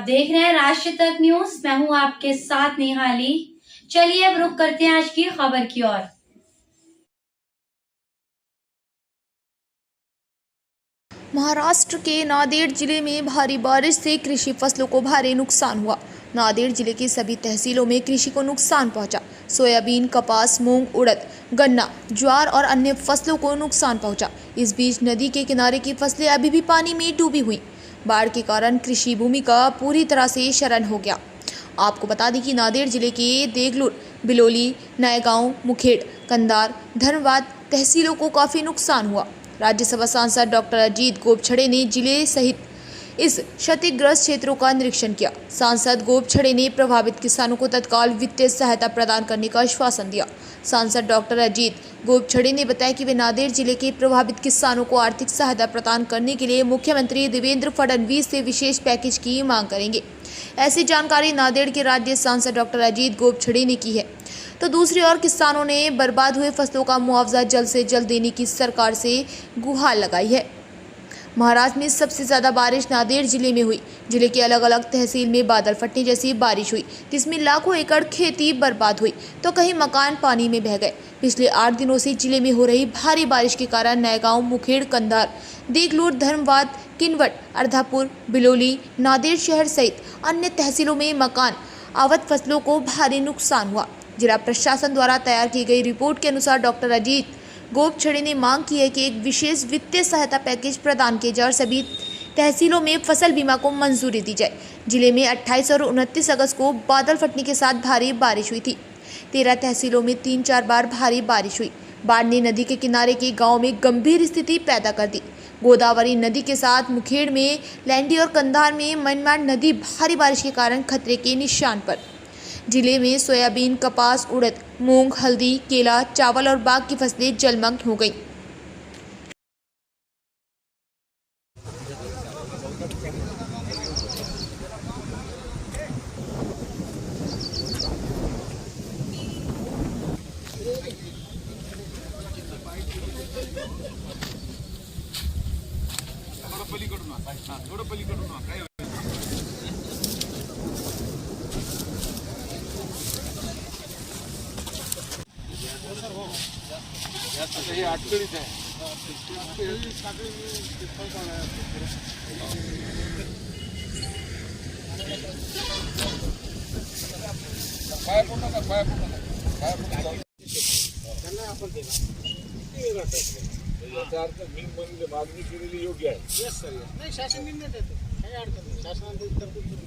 देख रहे हैं राष्ट्र तक न्यूज। मैं हूं आपके साथ निहाली। चलिए अब रुक करते हैं आज की खबर की ओर। महाराष्ट्र के नांदेड़ जिले में भारी बारिश से कृषि फसलों को भारी नुकसान हुआ। नांदेड़ जिले की सभी तहसीलों में कृषि को नुकसान पहुंचा। सोयाबीन, कपास, मूंग, उड़द, गन्ना, ज्वार और अन्य फसलों को नुकसान पहुंचा। इस बीच नदी के किनारे की फसलें अभी भी पानी में डूबी हुई। बाढ़ के कारण कृषि भूमि का पूरी तरह से शरण हो गया। आपको बता दें कि नांदेड़ जिले के देगलूर, बिलोली, नयगांव, मुखेड़, कंधार, धर्मवाद तहसीलों को काफ़ी नुकसान हुआ। राज्यसभा सांसद डॉक्टर अजीत गोपछड़े ने जिले सहित इस क्षतिग्रस्त क्षेत्रों का निरीक्षण किया। सांसद गोपछड़े ने प्रभावित किसानों को तत्काल वित्तीय सहायता प्रदान करने का आश्वासन दिया। सांसद डॉक्टर अजीत गोपछड़े ने बताया कि वे नांदेड़ जिले के प्रभावित किसानों को आर्थिक सहायता प्रदान करने के लिए मुख्यमंत्री देवेंद्र फडणवीस से विशेष पैकेज की मांग करेंगे। ऐसी जानकारी नांदेड़ के राज्य सांसद डॉक्टर अजीत गोपछड़े ने की है। तो दूसरी ओर किसानों ने बर्बाद हुए फसलों का मुआवजा जल्द से जल्द देने की सरकार से गुहार लगाई है। महाराष्ट्र में सबसे ज़्यादा बारिश नांदेड़ जिले में हुई। जिले के अलग अलग तहसील में बादल फटने जैसी बारिश हुई, जिसमें लाखों एकड़ खेती बर्बाद हुई तो कहीं मकान पानी में बह गए। पिछले 8 दिनों से जिले में हो रही भारी बारिश के कारण नयगांव, मुखेड़, कंधार, देगलूर, धर्मवाद, किनवट, अर्धापुर, बिलोली, नांदेड़ शहर सहित अन्य तहसीलों में मकान आवत फसलों को भारी नुकसान हुआ। जिला प्रशासन द्वारा तैयार की गई रिपोर्ट के अनुसार डॉक्टर अजीत गोपछड़े ने मांग की है कि एक विशेष वित्तीय सहायता पैकेज प्रदान किया जाए और सभी तहसीलों में फसल बीमा को मंजूरी दी जाए। जिले में 28 और 29 अगस्त को बादल फटने के साथ भारी बारिश हुई थी। 13 तहसीलों में 3-4 बार भारी बारिश हुई। बाढ़ ने नदी के किनारे के गाँव में गंभीर स्थिति पैदा कर दी। गोदावरी नदी के साथ मुखेड़ में लैंडी और कंधार में मनमाड नदी भारी बारिश के कारण खतरे के निशान पर। जिले में सोयाबीन, कपास, उड़द, मूंग, हल्दी, केला, चावल और बाग की फसलें जलमग्न हो गईं। हे अडचणीत आहे. पाया पडू नका, पाया पडू नका, पाया पडू नका. त्यांना आपण देणार याचा अर्थ मी म्हणजे मागणी केलेली योग्य आहे. Yes sir. नाही शासन निर्णय देते, काही अडचण नाही. शासनाने तरतूद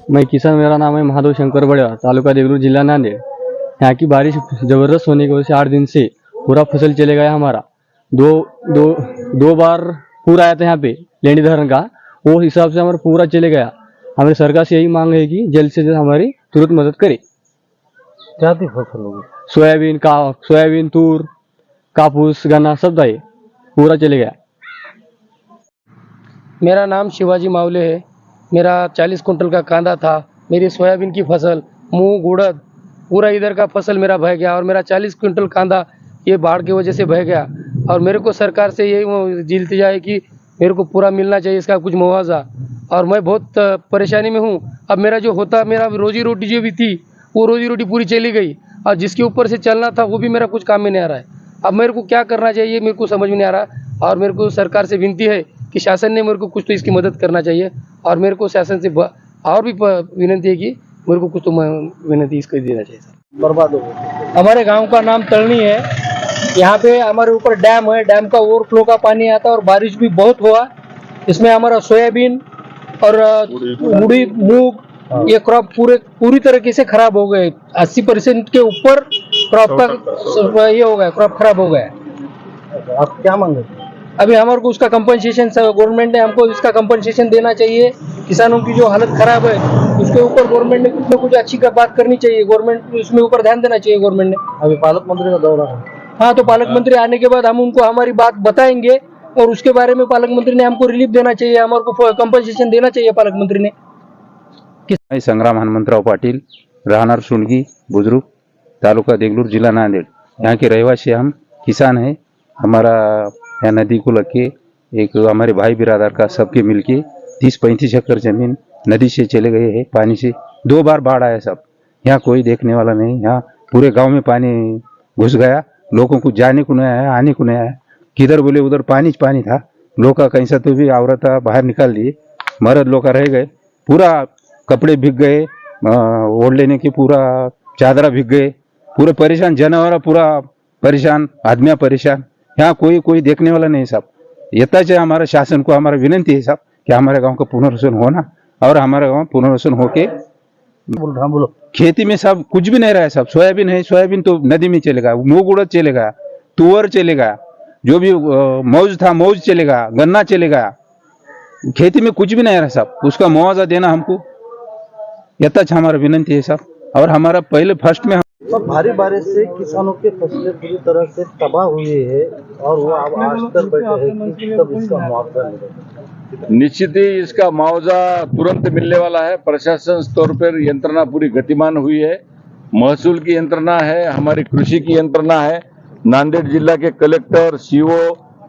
मैं किसान, मेरा नाम है महादेव शंकर बड़ेवा, तालुका देगलूर, जिला नांदेड़। यहाँ की बारिश ज़बरदस्त होने की वजह से 8 दिन से पूरा फसल चले गया हमारा। दो बार पूर आया था यहाँ पे लेंडी धरण का, वो हिसाब से हमारा पूरा चले गया। हमारी सरकार से यही मांग है कि जल्द से जल्द हमारी तुरंत मदद करे। क्या थी फसल होगी? सोयाबीन, तूर, कापूस, गन्ना सब था, ये पूरा चले गया। मेरा नाम शिवाजी मावले है। मेरा 40 कुंटल का कांदा था। मेरी सोयाबीन की फसल, मूंग, उड़द, पूरा इधर का फसल मेरा बह गया और मेरा 40 कुंटल कांदा ये बाढ़ की वजह से बह गया। और मेरे को सरकार से यही जिलती जाए कि मेरे को पूरा मिलना चाहिए इसका कुछ मुआवजा। और मैं बहुत परेशानी में हूँ। अब मेरा जो होता, मेरा रोजी रोटी जो भी थी वो रोजी रोटी पूरी चली गई और जिसके ऊपर से चलना था वो भी मेरा कुछ काम में नहीं आ रहा है। अब मेरे को क्या करना चाहिए मेरे को समझ में नहीं आ रहा। और मेरे को सरकार से विनती है कि शासन ने मेरे को कुछ तो इसकी मदद करना चाहिए। और मेरे को शासन से और भी विनती है कि मेरे को कुछ तो विनती इसको देना चाहिए। सर बर्बाद हो गया। हमारे गांव का नाम तलनी है। यहाँ पे हमारे ऊपर डैम है। डैम का ओवरफ्लो का पानी आता है और बारिश भी बहुत हुआ। इसमें हमारा सोयाबीन और उड़ी, मूंग, ये क्रॉप पूरी तरीके से खराब हो गए। 80% के ऊपर क्रॉप का ये हो गया, क्रॉप खराब हो गया। आप क्या मांगे? अभी हमारे को उसका कंपनसेशन गवर्नमेंट ने हमको इसका कंपनसेशन देना चाहिए। किसानों की जो हालत खराब है उसके ऊपर गवर्नमेंट ने कुछ न कुछ अच्छी बात करनी चाहिए। गवर्नमेंट उसमें ऊपर ध्यान देना चाहिए गवर्नमेंट ने। अभी पालक मंत्री का दौरा है। हाँ, तो पालक मंत्री आने के बाद हम उनको हमारी बात बताएंगे और उसके बारे में पालक मंत्री ने हमको रिलीफ देना चाहिए, हमारे को कंपनसेशन देना चाहिए पालक मंत्री ने। मैं संग्राम हनुमंतराव पाटील, राहणार सुनगी बुजुर्ग, तालुका देगलूर, जिला नांदेड़। यहाँ के रहवासी हम किसान हैं। हमारा यहाँ नदी को लग के एक हमारे भाई बिरादर का सबके मिलके 30-35 एकड़ जमीन नदी से चले गए हैं। पानी से 2 बार बाढ़ आया सब। यहाँ कोई देखने वाला नहीं। यहाँ पूरे गांव में पानी घुस गया। लोगों को जाने को नहीं आया, आने को नहीं आया। किधर बोले उधर पानी था। लोग का कहीं सा तो भी औरत बाहर निकाल दिए, मर्द लोग रह गए। पूरा कपड़े भीग गए, ओढ़ लेने के पूरा चादरा भीग गए। पूरे परेशान, जानवर पूरा परेशान, आदमियाँ परेशान। यहाँ कोई देखने वाला नहीं साहब। यथाच हमारा शासन को हमारा विनंती है साहब कि हमारे गांव का पुनर्वसन होना और हमारा गांव पुनर्वसन होके बोलो। खेती में सब कुछ भी नहीं रहा है साहब। सोयाबीन है, सोयाबीन तो नदी में चलेगा, मूंग उड़द चलेगा, तुअर चलेगा, जो भी मौज था मौज चलेगा, गन्ना चलेगा। खेती में कुछ भी नहीं रहा साहब। उसका मुआवजा देना हमको यथाच हमारा विनंती है साहब। और हमारा पहले फर्स्ट में तो भारी बारिश से किसानों की फसलें पूरी तरह से तबाह हुई है और वो अब आज तक बैठे हैं कि कब इसका मुआवजा मिलेगा। निश्चित ही इसका मुआवजा तुरंत मिलने वाला है। प्रशासन स्तर पर यंत्रणा पूरी गतिमान हुई है। महसूल की यंत्रणा है, हमारी कृषि की यंत्रणा है। नांदेड़ जिला के कलेक्टर, सीओ,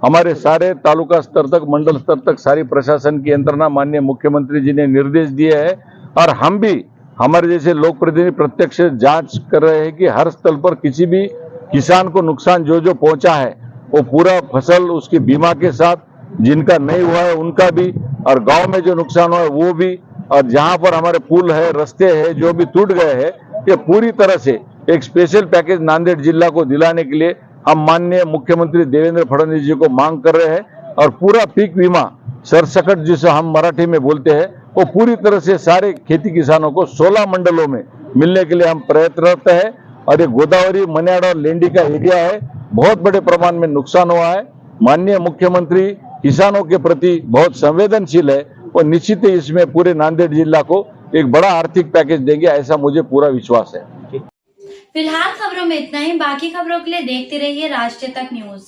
हमारे सारे तालुका स्तर तक, मंडल स्तर तक सारी प्रशासन की यंत्रणा माननीय मुख्यमंत्री जी ने निर्देश दिए हैं। और हम भी हमारे जैसे लोक प्रतिनिधि प्रत्यक्ष जांच कर रहे हैं कि हर स्थल पर किसी भी किसान को नुकसान जो पहुंचा है वो पूरा फसल उसकी बीमा के साथ, जिनका नहीं हुआ है उनका भी, और गांव में जो नुकसान हुआ है वो भी, और जहां पर हमारे पुल है, रास्ते हैं जो भी टूट गए हैं, ये पूरी तरह से एक स्पेशल पैकेज नांदेड़ जिला को दिलाने के लिए हम माननीय मुख्यमंत्री देवेंद्र फडणवीस जी को मांग कर रहे हैं। और पूरा पीक बीमा सरसकट जिसे हम मराठी में बोलते हैं, वो पूरी तरह से सारे खेती किसानों को 16 मंडलों में मिलने के लिए हम प्रयत्नरत है। और ये गोदावरी, मन्याड और लेंडी का एरिया है, बहुत बड़े प्रमाण में नुकसान हुआ है। माननीय मुख्यमंत्री किसानों के प्रति बहुत संवेदनशील है और निश्चित ही इसमें पूरे नांदेड़ जिला को एक बड़ा आर्थिक पैकेज देंगे, ऐसा मुझे पूरा विश्वास है। फिलहाल खबरों में इतना ही। बाकी खबरों के लिए देखते रहिए राष्ट्रीय तक न्यूज।